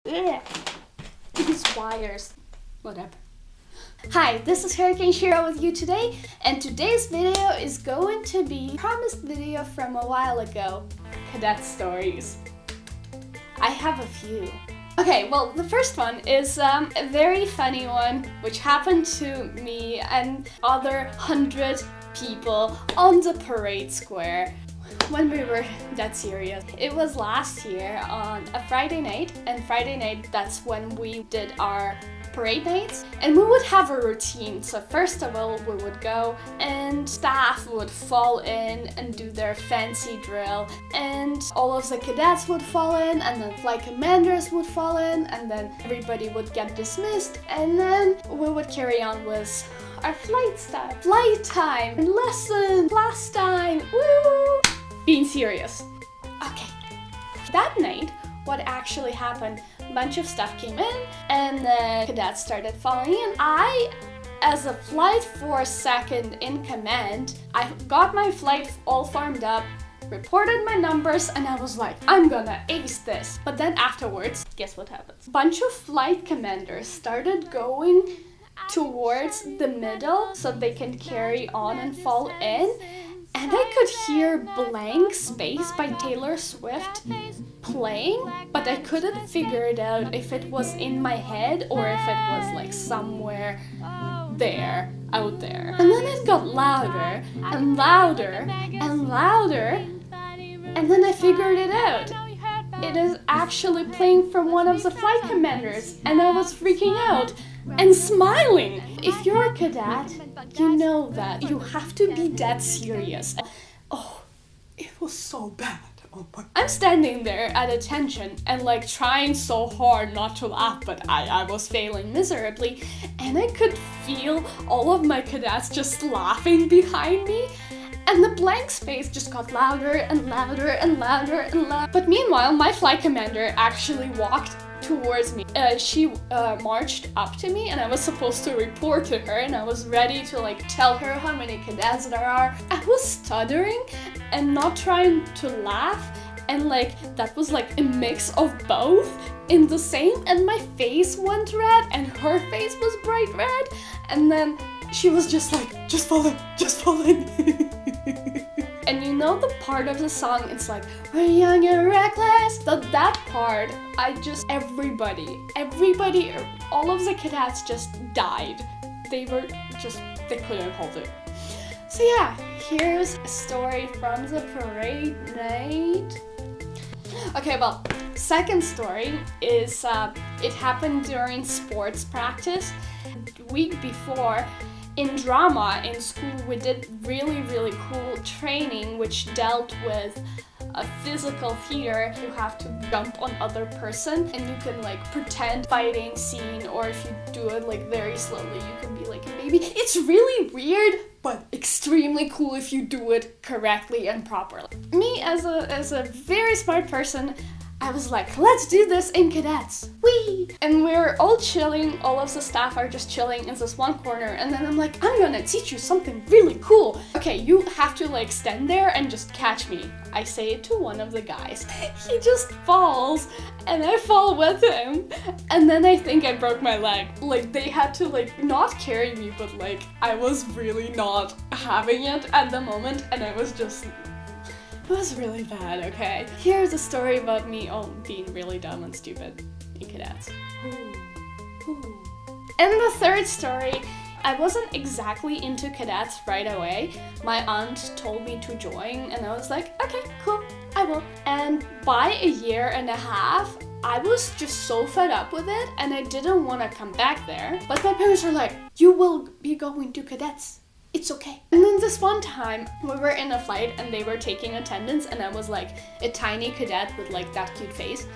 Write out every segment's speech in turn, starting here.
Ugh. These wires. Whatever. Hi, this is Hurricane Shiro with you today, and today's video is going to be a promised video from a while ago. Cadet stories. I have a few. Okay, well, the first one is a very funny one, which happened to me and other 100 people on the parade square when we were that serious. It was last year on a Friday night, and Friday night, that's when we did our parade nights, and we would have a routine. So first of all, we would go and staff would fall in and do their fancy drill, and all of the cadets would fall in, and then flight commanders would fall in, and then everybody would get dismissed, and then we would carry on with our flight stuff. Flight time, lesson, class time, woo! Being serious. Okay. That night, what actually happened, a bunch of stuff came in and the cadets started falling in. I, as a flight force second in command, I got my flight all formed up, reported my numbers, and I was like, I'm gonna ace this. But then afterwards, guess what happens? Bunch of flight commanders started going towards the middle so they can carry on and fall in. And I could hear Blank Space by Taylor Swift playing, but I couldn't figure it out if it was in my head or if it was like somewhere there, out there. And then it got louder and louder and louder, and then I figured it out. It is actually playing from one of the flight commanders, and I was freaking out and smiling. If you're a cadet, you know that you have to be dead serious. Oh, it was so bad. Oh my. I'm standing there at attention and like trying so hard not to laugh, but I was failing miserably, and I could feel all of my cadets just laughing behind me. And the blank space just got louder and louder and louder and louder. But meanwhile, my flight commander actually walked towards me. She marched up to me, and I was supposed to report to her, and I was ready to like tell her how many cadets there are. I was stuttering and not trying to laugh, and like that was like a mix of both in the same, and my face went red and her face was bright red, and then she was just like, just fall in, just fall in. And you know the part of the song, it's like, we're young and reckless. That part, everybody, all of the cadets just died. They couldn't hold it. So yeah, here's a story from the parade night. Okay, well, second story is, it happened during sports practice. The week before, in drama in school, we did really cool training which dealt with a physical theater. You have to jump on other person and you can like pretend fighting scene, or if you do it like very slowly, you can be like a baby. It's really weird, but extremely cool if you do it correctly and properly. Me as a very smart person, I was like, let's do this in cadets. Whee! And we're all chilling, all of the staff are just chilling in this one corner, and then I'm like, I'm gonna teach you something really cool. Okay, you have to like stand there and just catch me. I say it to one of the guys. He just falls, and I fall with him, and then I think I broke my leg. Like, they had to like not carry me, but like I was really not having it at the moment, and I was just... It was really bad, okay? Here's a story about me being really dumb and stupid in cadets. Ooh. And the third story, I wasn't exactly into cadets right away. My aunt told me to join, and I was like, okay, cool, I will. And by a year and a half, I was just so fed up with it, and I didn't want to come back there. But my parents were like, you will be going to cadets. It's okay. And then this one time, we were in a flight and they were taking attendance, and I was like a tiny cadet with like that cute face.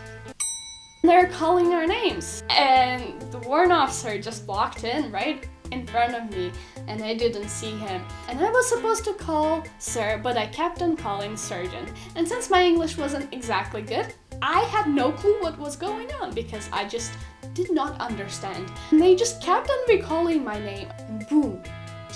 They're calling our names, and the warrant officer just walked in right in front of me, and I didn't see him. And I was supposed to call sir, but I kept on calling sergeant. And since my English wasn't exactly good, I had no clue what was going on because I just did not understand. And they just kept on recalling my name, and boom.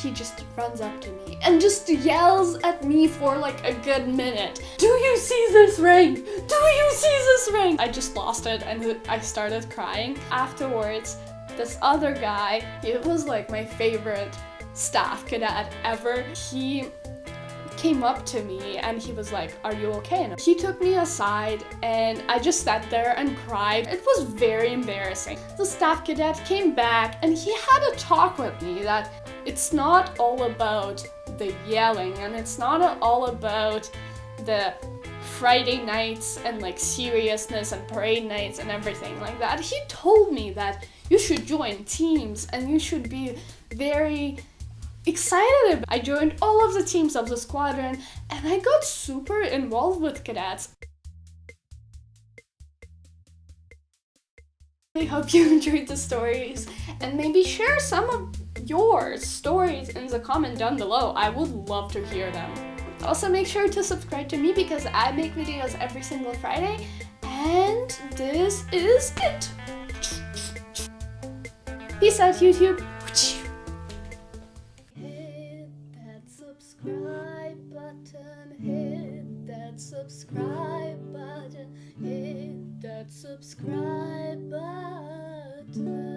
he just runs up to me and just yells at me for like a good minute. Do you see this ring? Do you see this ring? I just lost it and I started crying. Afterwards, this other guy, he was like my favorite staff cadet ever. He came up to me and he was like, "Are you okay?" And he took me aside and I just sat there and cried. It was very embarrassing. The staff cadet came back and he had a talk with me that it's not all about the yelling and it's not all about the Friday nights and like seriousness and parade nights and everything like that. He told me that you should join teams and you should be very excited. I joined all of the teams of the squadron and I got super involved with cadets. I hope you enjoyed the stories and maybe share some of your stories in the comment down below. I would love to hear them. Also make sure to subscribe to me because I make videos every single Friday, and this is it. Peace out, YouTube. Hit that subscribe button, hit that subscribe button, hit that subscribe button.